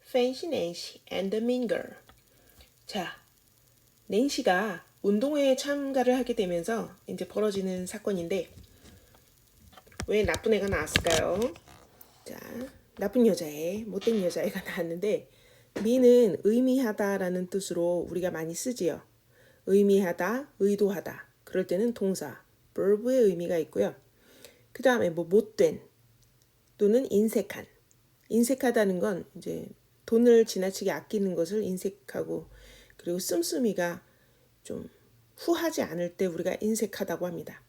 Fancy Nancy and the Mean Girl. 자, 낸시가 운동회에 참가를 하게 되면서 이제 벌어지는 사건인데 왜 나쁜 애가 나왔을까요? 자, 나쁜 여자애, 못된 여자애가 나왔는데 mean은 의미하다라는 뜻으로 우리가 많이 쓰지요. 의미하다, 의도하다. 그럴 때는 동사, verb의 의미가 있고요. 그 다음에 뭐 못된 또는 인색한. 인색하다는 건 이제 돈을 지나치게 아끼는 것을 인색하고, 그리고 씀씀이가 좀 후하지 않을 때 우리가 인색하다고 합니다.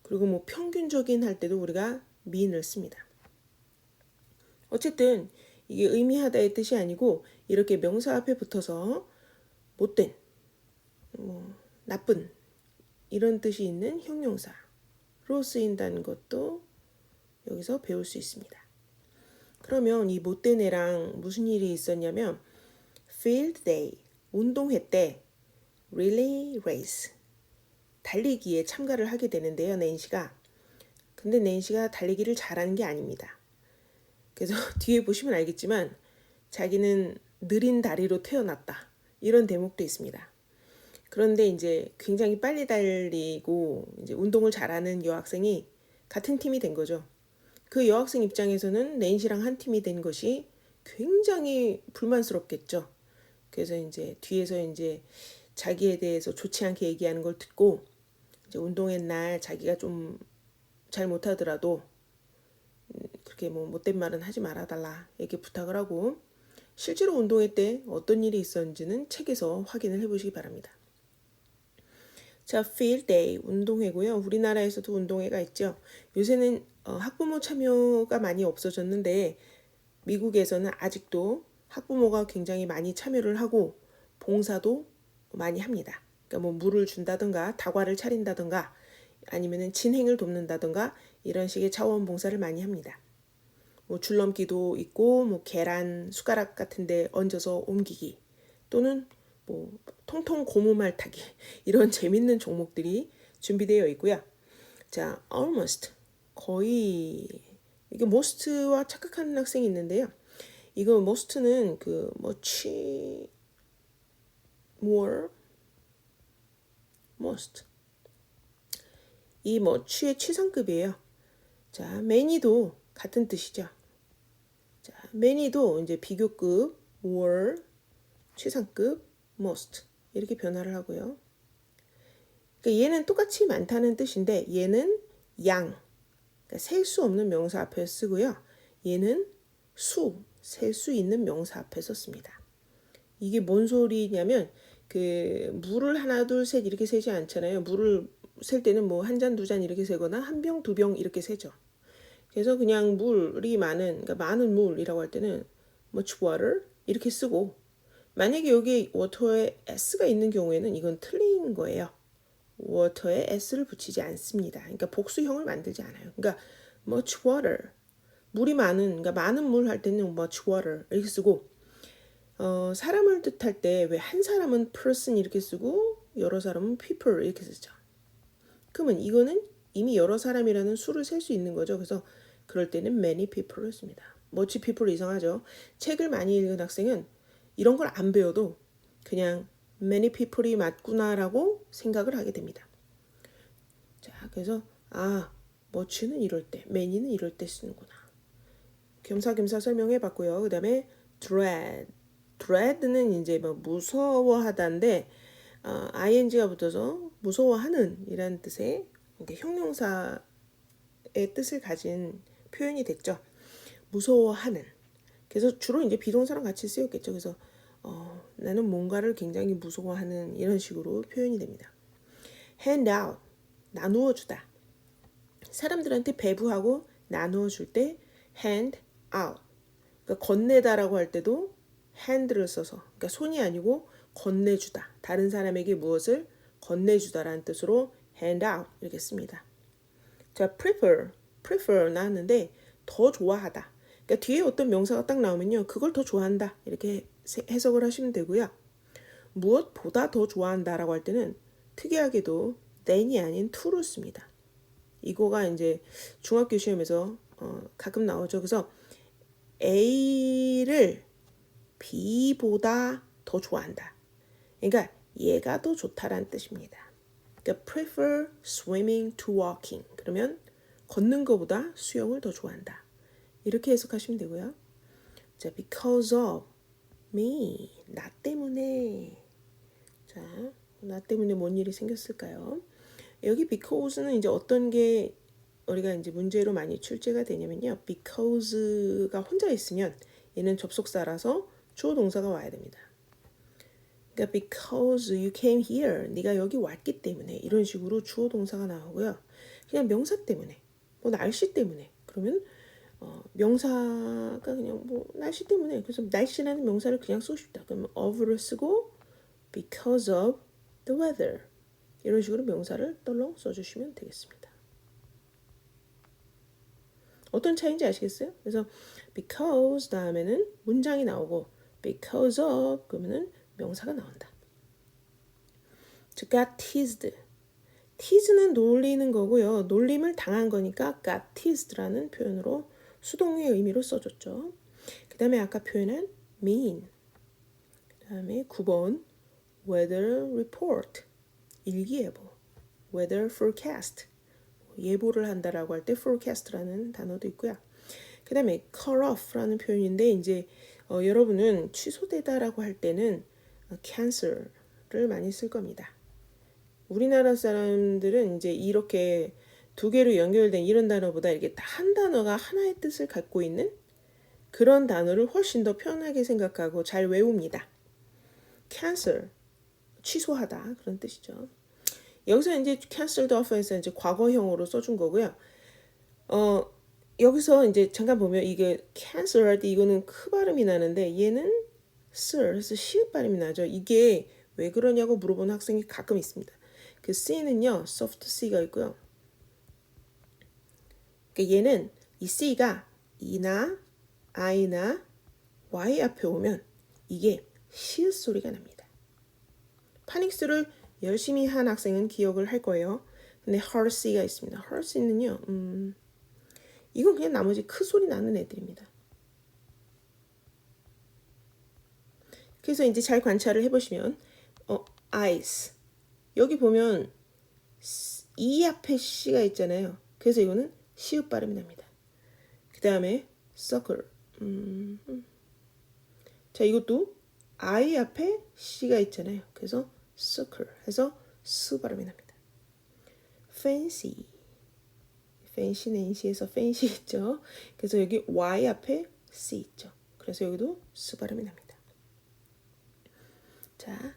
그리고 뭐 평균적인 할 때도 우리가 mean을 씁니다. 어쨌든 이게 의미하다의 뜻이 아니고 이렇게 명사 앞에 붙어서 못된, 뭐 나쁜 이런 뜻이 있는 형용사로 쓰인다는 것도 여기서 배울 수 있습니다. 그러면 이 못된 애랑 무슨 일이 있었냐면 field day, 운동회 때 relay race, 달리기에 참가를 하게 되는데요. 낸시가. 근데 낸시가 달리기를 잘하는 게 아닙니다. 그래서 뒤에 보시면 알겠지만 자기는 느린 다리로 태어났다. 이런 대목도 있습니다. 그런데 이제 굉장히 빨리 달리고 이제 운동을 잘하는 여학생이 같은 팀이 된 거죠. 그 여학생 입장에서는 낸시랑 한 팀이 된 것이 굉장히 불만스럽겠죠. 그래서 이제 뒤에서 이제 자기에 대해서 좋지 않게 얘기하는 걸 듣고 이제 운동회 날 자기가 좀 잘 못하더라도 그렇게 뭐 못된 말은 하지 말아달라 이렇게 부탁을 하고, 실제로 운동회 때 어떤 일이 있었는지는 책에서 확인을 해보시기 바랍니다. 자, field day 운동회고요. 우리나라에서도 운동회가 있죠. 요새는 학부모 참여가 많이 없어졌는데 미국에서는 아직도 학부모가 굉장히 많이 참여를 하고 봉사도 많이 합니다. 그러니까 뭐 물을 준다든가 다과를 차린다든가 아니면은 진행을 돕는다든가 이런 식의 자원봉사를 많이 합니다. 뭐 줄넘기도 있고 뭐 계란 숟가락 같은데 얹어서 옮기기 또는 뭐 통통 고무말 타기 이런 재밌는 종목들이 준비되어 있고요. 자, almost 거의, 이게 most와 착각하는 학생이 있는데요. 이거 most는 그 more most 이 취의 취상급이에요. 자, many도 같은 뜻이죠. 자, many도 이제 비교급 more 취상급 most 이렇게 변화를 하고요. 그러니까 얘는 똑같이 많다는 뜻인데 얘는 양, 그러니까 셀 수 없는 명사 앞에 쓰고요. 얘는 셀 수 있는 명사 앞에 썼습니다. 이게 뭔 소리냐면 그 물을 하나 둘 셋 이렇게 세지 않잖아요. 물을 셀 때는 뭐 한 잔 두 잔 이렇게 세거나 한 병 두 병 이렇게 세죠. 그래서 그냥 물이 많은, 그러니까 많은 물이라고 할 때는 much water 이렇게 쓰고, 만약에 여기 water에 s가 있는 경우에는 이건 틀린 거예요. water에 s를 붙이지 않습니다. 그러니까 복수형을 만들지 않아요. 그러니까 much water, 물이 많은, 그러니까 많은 물 할 때는 much water 이렇게 쓰고, 사람을 뜻할 때 왜 한 사람은 person 이렇게 쓰고 여러 사람은 people 이렇게 쓰죠. 그러면 이거는 이미 여러 사람이라는 수를 셀 수 있는 거죠. 그래서 그럴 때는 many people를 씁니다. much people 이상하죠. 책을 많이 읽은 학생은 이런 걸 안 배워도 그냥 many people이 맞구나라고 생각을 하게 됩니다. 자, 그래서 much는 이럴 때, many는 이럴 때 쓰는구나. 겸사겸사 설명해 봤고요. 그 다음에 dread는 이제 뭐 무서워하다인데 ing가 붙어서 무서워하는 이란 뜻의 형용사의 뜻을 가진 표현이 됐죠. 무서워하는. 그래서 주로 이제 비동사랑 같이 쓰였겠죠. 그래서 나는 뭔가를 굉장히 무서워하는 이런 식으로 표현이 됩니다. hand out, 나누어 주다. 사람들한테 배부하고 나누어 줄 때 hand out. 그러니까 건네다라고 할 때도 hand를 써서, 그러니까 손이 아니고 건네주다. 다른 사람에게 무엇을 건네주다라는 뜻으로 hand out 이렇게 씁니다. 자, prefer 나왔는데 더 좋아하다. 그러니까 뒤에 어떤 명사가 딱 나오면요, 그걸 더 좋아한다 이렇게 해석을 하시면 되고요. 무엇보다 더 좋아한다라고 할 때는 특이하게도 than이 아닌 to를 씁니다. 이거가 이제 중학교 시험에서 가끔 나오죠. 그래서 A를 B보다 더 좋아한다. 그러니까 얘가 더 좋다라는 뜻입니다. 그러니까 prefer swimming to walking. 그러면 걷는 것보다 수영을 더 좋아한다. 이렇게 해석하시면 되고요. 자, because of me. 나 때문에. 자, 나 때문에 뭔 일이 생겼을까요? 여기 because는 이제 어떤 게 우리가 이제 문제로 많이 출제가 되냐면요. because가 혼자 있으면 얘는 접속사라서 주어 동사가 와야 됩니다. 그러니까 because you came here, 네가 여기 왔기 때문에 이런 식으로 주어 동사가 나오고요. 그냥 명사 때문에, 뭐 날씨 때문에 그러면 명사가 그냥 뭐 날씨 때문에 그래서 날씨라는 명사를 그냥 쓰고 싶다. 그러면 of를 쓰고 because of the weather 이런 식으로 명사를 떨렁 써주시면 되겠습니다. 어떤 차이인지 아시겠어요? 그래서 because 다음에는 문장이 나오고 because of 그러면은 명사가 나온다. got teased. tease는 놀리는 거고요. 놀림을 당한 거니까 got teased라는 표현으로 수동의 의미로 써줬죠. 그 다음에 아까 표현한 mean. 그 다음에 9번 weather report. 일기예보. weather forecast. 예보를 한다라고 할 때 forecast라는 단어도 있고요. 그 다음에 cut off라는 표현인데 이제 여러분은 취소되다라고 할 때는 cancel을 많이 쓸 겁니다. 우리나라 사람들은 이제 이렇게 두 개로 연결된 이런 단어보다 이렇게 한 단어가 하나의 뜻을 갖고 있는 그런 단어를 훨씬 더 편하게 생각하고 잘 외웁니다. cancel, 취소하다 그런 뜻이죠. 여기서 이제 canceled off에서 이제 과거형으로 써준 거고요. 여기서 이제 잠깐 보면 이게 cancel 할 때 이거는 크 발음이 나는데 얘는 그래서 시읒 발음이 나죠. 이게 왜 그러냐고 물어보는 학생이 가끔 있습니다. 그 C는요, soft C가 있고요. 그러니까 얘는 이 C가 E나 I나 Y 앞에 오면 이게 시읒 소리가 납니다. 파닉스를 열심히 한 학생은 기억을 할 거예요. 근데 Hershey가 있습니다. Hershey는요, 이건 그냥 나머지 크 소리 나는 애들입니다. 그래서 이제 잘 관찰을 해보시면 ice 여기 보면 E 앞에 C가 있잖아요. 그래서 이거는 시읒 발음이 납니다. 그 다음에 sucker 자 이것도 I 앞에 C가 있잖아요. 그래서 sucker 해서 스 발음이 납니다. fancy nancy에서 fancy 있죠. 그래서 여기 Y 앞에 C 있죠. 그래서 여기도 스 발음이 납니다. 자,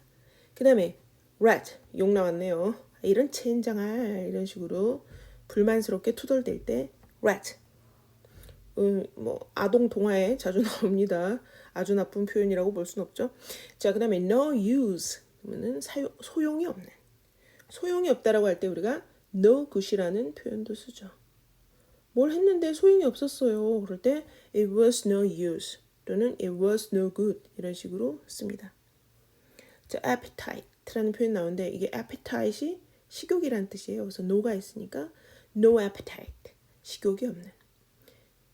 그 다음에 rat, 욕 나왔네요. 이런 젠장할 이런 식으로 불만스럽게 투덜댈 때 rat. 뭐 아동 동화에 자주 나옵니다. 아주 나쁜 표현이라고 볼 수는 없죠. 자, 그 다음에 no use 그러면은 소용이 없는. 소용이 없다라고 할 때 우리가 no good이라는 표현도 쓰죠. 뭘 했는데 소용이 없었어요. 그럴 때 it was no use 또는 it was no good 이런 식으로 씁니다. 자, appetite라는 표현 나오는데 이게 appetite이 식욕이라는 뜻이에요. 그래서 no가 있으니까 no appetite, 식욕이 없는.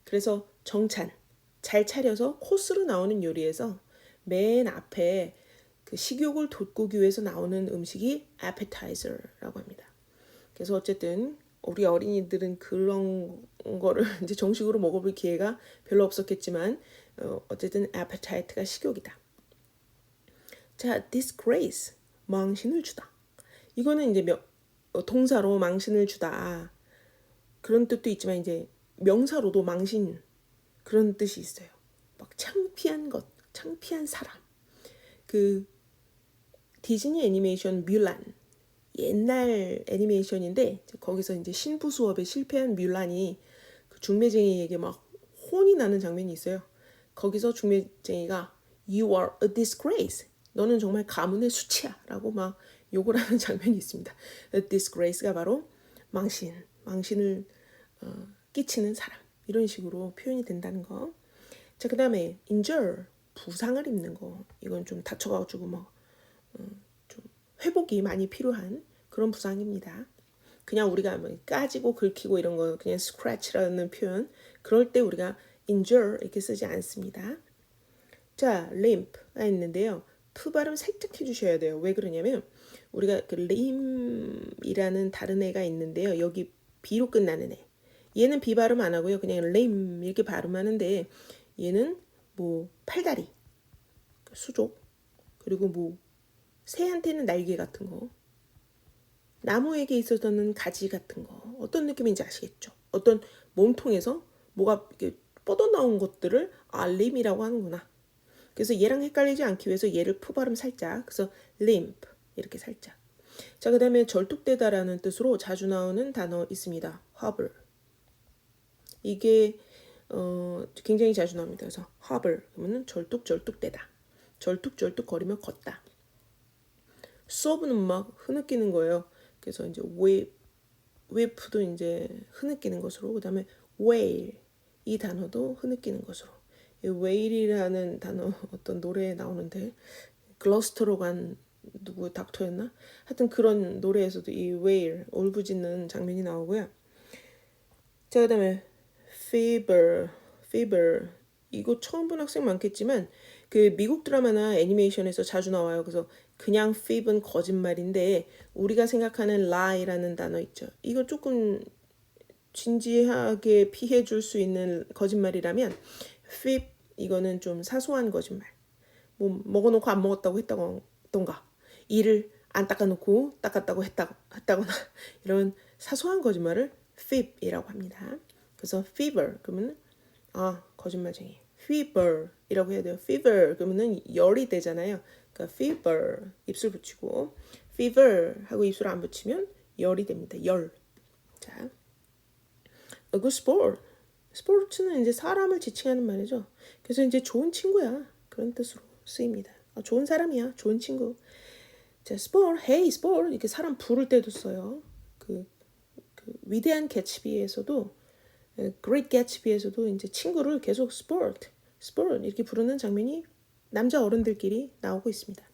그래서 정찬, 잘 차려서 코스로 나오는 요리에서 맨 앞에 그 식욕을 돋구기 위해서 나오는 음식이 appetizer라고 합니다. 그래서 어쨌든 우리 어린이들은 그런 거를 이제 정식으로 먹어볼 기회가 별로 없었겠지만 어쨌든 appetite가 식욕이다. 자, disgrace, 망신을 주다. 이거는 이제 동사로 망신을 주다. 그런 뜻도 있지만 이제 명사로도 망신 그런 뜻이 있어요. 막 창피한 것, 창피한 사람. 그 디즈니 애니메이션 뮬란 옛날 애니메이션인데 거기서 이제 신부 수업에 실패한 뮬란이 그 중매쟁이에게 막 혼이 나는 장면이 있어요. 거기서 중매쟁이가 You are a disgrace. 너는 정말 가문의 수치야 라고 막 욕을 하는 장면이 있습니다. disgrace가 바로 망신을 끼치는 사람 이런 식으로 표현이 된다는 거. 자, 그 다음에 injure 부상을 입는 거. 이건 좀 다쳐가지고 좀 회복이 많이 필요한 그런 부상입니다. 그냥 우리가 뭐 까지고 긁히고 이런 거 그냥 scratch라는 표현 그럴 때 우리가 injure 이렇게 쓰지 않습니다. 자, limp가 있는데요. 프 발음 살짝 해주셔야 돼요. 왜 그러냐면 우리가 그 lim이라는 다른 애가 있는데요. 여기 B로 끝나는 애. 얘는 B 발음 안 하고요. 그냥 lim 이렇게 발음하는데 얘는 뭐 팔다리, 수족, 그리고 뭐 새한테는 날개 같은 거, 나무에게 있어서는 가지 같은 거. 어떤 느낌인지 아시겠죠? 어떤 몸통에서 뭐가 이렇게 뻗어나온 것들을 lim이라고 하는구나. 그래서 얘랑 헷갈리지 않기 위해서 얘를 푸 발음 살짝. 그래서 limp 이렇게 살짝. 자, 그 다음에 절뚝대다라는 뜻으로 자주 나오는 단어 있습니다. hobble. 이게 굉장히 자주 나옵니다. 그래서 hobble 그러면은 절뚝절뚝대다. 절뚝절뚝 거리며 걷다. 수업은 막 흐느끼는 거예요. 그래서 이제 whip도 이제 흐느끼는 것으로, 그 다음에 wail 이 단어도 흐느끼는 것으로. 이 wail이라는 단어 어떤 노래에 나오는데 글러스터로 간 누구 닥터였나? 하여튼 그런 노래에서도 이 wail 울부짖는 장면이 나오고요. 자, 그 다음에 fever 이거 처음 본 학생 많겠지만 그 미국 드라마나 애니메이션에서 자주 나와요. 그래서 그냥 fib은 거짓말인데 우리가 생각하는 lie라는 단어 있죠. 이거 조금 진지하게 피해 줄 수 있는 거짓말이라면 fib 이거는 좀 사소한 거짓말. 뭐 먹어놓고 안 먹었다고 했다던가 이를 안 닦아놓고 닦았다고 했다거나 이런 사소한 거짓말을 fib이라고 합니다. 그래서 fever 그러면 거짓말쟁이. fever이라고 해야 돼요. fever 그러면은 열이 되잖아요. 그러니까 fever 입술 붙이고 fever 하고 입술 안 붙이면 열이 됩니다. 열. 자, a good sport. 스포츠는 이제 사람을 지칭하는 말이죠. 그래서 이제 좋은 친구야 그런 뜻으로 쓰입니다. 좋은 사람이야, 좋은 친구. 자, sport, hey sport 이렇게 사람 부를 때도 써요. 그 위대한 개츠비에서도 Great Gatsby에서도 이제 친구를 계속 sport 이렇게 부르는 장면이 남자 어른들끼리 나오고 있습니다.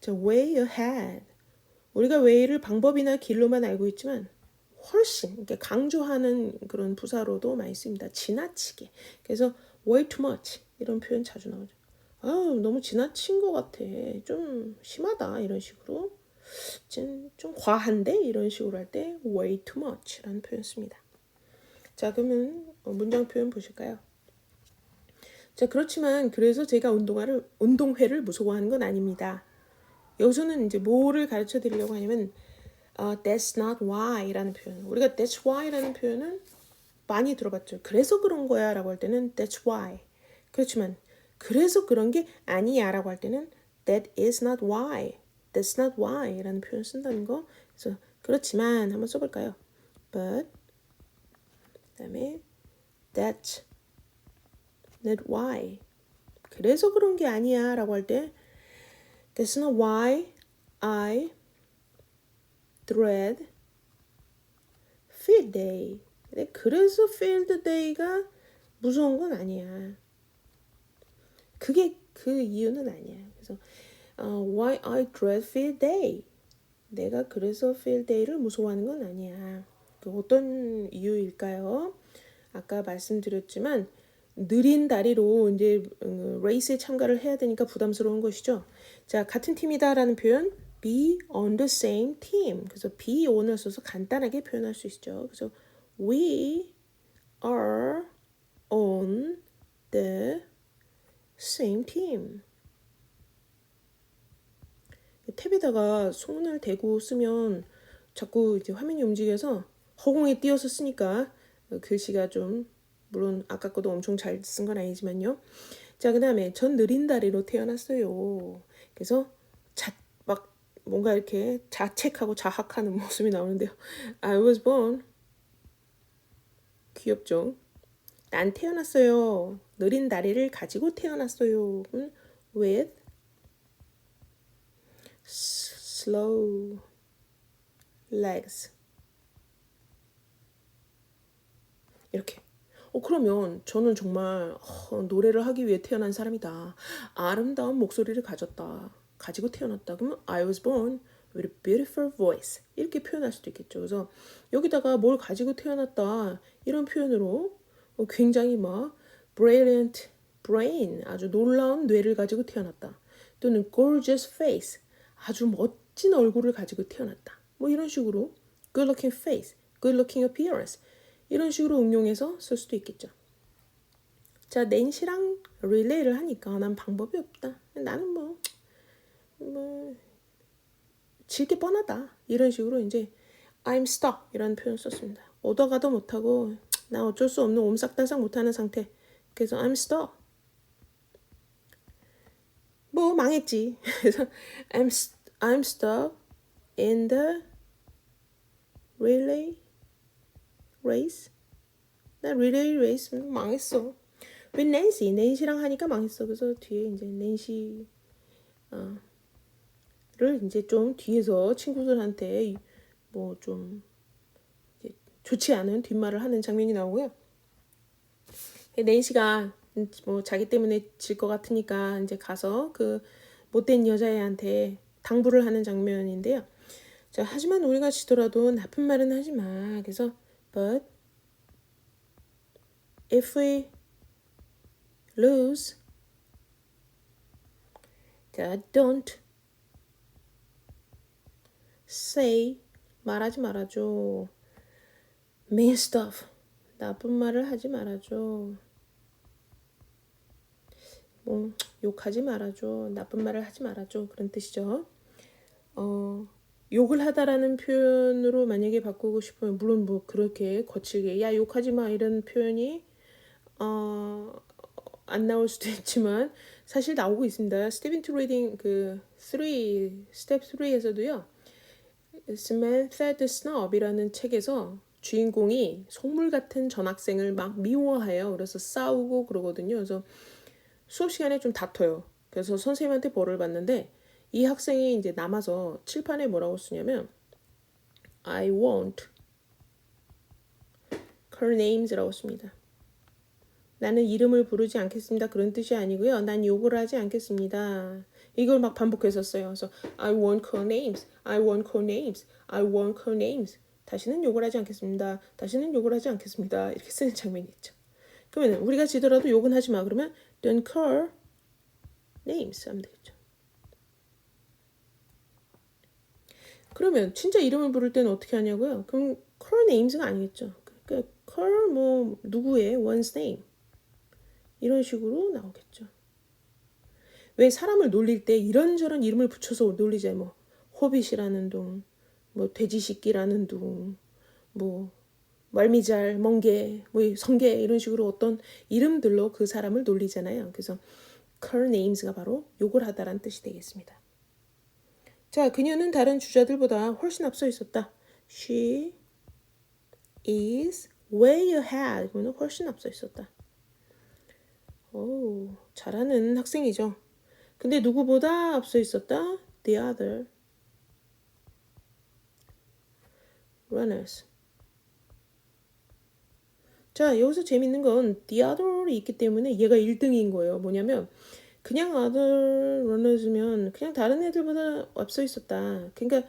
자, way ahead. 우리가 way를 방법이나 길로만 알고 있지만 훨씬 이렇게 강조하는 그런 부사로도 많이 씁니다. 지나치게. 그래서 way too much 이런 표현 자주 나오죠. 너무 지나친 것 같아. 좀 심하다 이런 식으로. 좀 과한데 이런 식으로 할 때 way too much라는 표현 씁니다. 자, 그러면 문장 표현 보실까요? 자, 그렇지만 그래서 제가 운동회를 무서워하는 건 아닙니다. 여기서는 이제 뭐를 가르쳐 드리려고 하냐면 that's not why라는 표현. 우리가 that's why라는 표현은 많이 들어봤죠. 그래서 그런 거야 라고 할 때는 that's why. 그렇지만 그래서 그런 게 아니야 라고 할 때는 that is not why. that's not why 라는 표현 쓴다는 거. 그래서 그렇지만 한번 써볼까요? but 그 다음에 that's not why. 그래서 그런 게 아니야 라고 할 때 that's not why I dread field day. 그래서 field day가 무서운 건 아니야. 그게 그 이유는 아니야. 그래서 why I dread field day. 내가 그래서 field day를 무서워하는 건 아니야. 어떤 이유일까요? 아까 말씀드렸지만 느린 다리로 이제 레이스에 참가를 해야 되니까 부담스러운 것이죠. 자, 같은 팀이다라는 표현 be on the same team. 그래서 be on을 써서 간단하게 표현할 수 있죠. 그래서 we are on the same team. 탭에다가 손을 대고 쓰면 자꾸 이제 화면이 움직여서 허공에 띄어서 쓰니까 글씨가 좀 물론 아까 거도 엄청 잘 쓴 건 아니지만요. 자, 그 다음에 전 느린 다리로 태어났어요. 그래서 막 뭔가 이렇게 자책하고 자학하는 모습이 나오는데요. I was born. 귀엽죠? 난 태어났어요. 느린 다리를 가지고 태어났어요. with slow legs. 이렇게. 그러면 저는 정말 노래를 하기 위해 태어난 사람이다. 아름다운 목소리를 가지고 태어났다. 그러면 I was born with a beautiful voice. 이렇게 표현할 수도 있겠죠. 그래서 여기다가 뭘 가지고 태어났다. 이런 표현으로 굉장히 막 brilliant brain, 아주 놀라운 뇌를 가지고 태어났다. 또는 gorgeous face, 아주 멋진 얼굴을 가지고 태어났다. 뭐 이런 식으로 good looking face, good looking appearance 이런 식으로 응용해서 쓸 수도 있겠죠. 자, 낸시랑 릴레이를 하니까 난 방법이 없다. 나는 뭐 질게 뻔하다. 이런 식으로 이제 I'm stuck 이라는 표현 썼습니다. 오더 가도 못하고 나 어쩔 수 없는 옴싹달싹 못하는 상태. 그래서 I'm stuck. 뭐 망했지. 그래서 I'm stuck in the relay race. 나 relay race 망했어. 왜 낸시랑 하니까 망했어. 그래서 뒤에 이제 낸시 를 이제 좀 뒤에서 친구들한테 뭐 좀 좋지 않은 뒷말을 하는 장면이 나오고요. 낸시가 뭐 자기 때문에 질 것 같으니까 이제 가서 그 못된 여자애한테 당부를 하는 장면인데요. 자, 하지만 우리가 지더라도 나쁜 말은 하지 마. 그래서 but if we lose, 자, don't say, 말하지 말아줘. mean stuff, 나쁜 말을 하지 말아줘. 뭐 욕하지 말아줘. 나쁜 말을 하지 말아줘. 그런 뜻이죠. 욕을 하다라는 표현으로 만약에 바꾸고 싶으면 물론 뭐 그렇게 거칠게 야 욕하지 마 이런 표현이 안 나올 수도 있지만 사실 나오고 있습니다. 스티븐 리딩 그 스텝 3에서도요. Samantha the Snob이라는 책에서 주인공이 속물 같은 전학생을 막 미워해요. 그래서 싸우고 그러거든요. 그래서 수업 시간에 좀 다퉈요. 그래서 선생님한테 벌을 받는데 이 학생이 이제 남아서 칠판에 뭐라고 쓰냐면 I won't call names라고 씁니다. 나는 이름을 부르지 않겠습니다. 그런 뜻이 아니고요. 난 욕을 하지 않겠습니다. 이걸 막 반복해서 써요. 그래서 I won't call names, I won't call names, I won't call names. 다시는 욕을 하지 않겠습니다. 다시는 욕을 하지 않겠습니다. 이렇게 쓰는 장면이 있죠. 그러면 우리가 지더라도 욕은 하지 마. 그러면 don't call names 하면 되겠죠. 그러면 진짜 이름을 부를 때는 어떻게 하냐고요? 그럼 call names가 아니겠죠. 그러니까 call 뭐 누구의 one's name 이런 식으로 나오겠죠. 왜 사람을 놀릴 때 이런저런 이름을 붙여서 놀리잖아요. 뭐 호빗이라는 둥, 뭐 돼지식기라는 둥, 뭐 말미잘, 멍게, 뭐 성게 이런 식으로 어떤 이름들로 그 사람을 놀리잖아요. 그래서 call names가 바로 욕을 하다라는 뜻이 되겠습니다. 자, 그녀는 다른 주자들보다 훨씬 앞서 있었다. She is way ahead. 그녀는 훨씬 앞서 있었다. 오, 잘하는 학생이죠. 근데 누구보다 앞서 있었다? The other runners. 자, 여기서 재밌는 건 the other이 있기 때문에 얘가 1등인 거예요. 뭐냐면 그냥 other runners면 그냥 다른 애들보다 앞서 있었다. 그러니까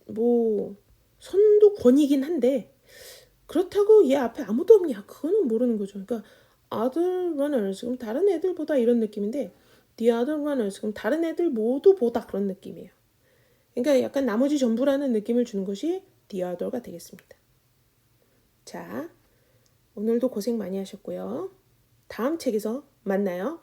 뭐 선두권이긴 한데 그렇다고 얘 앞에 아무도 없냐? 그거는 모르는 거죠. 그러니까 other runners 그럼 다른 애들보다 이런 느낌인데 the other runners 그럼 다른 애들 모두보다 그런 느낌이에요. 그러니까 약간 나머지 전부라는 느낌을 주는 것이 the other가 되겠습니다. 자, 오늘도 고생 많이 하셨고요. 다음 책에서 만나요.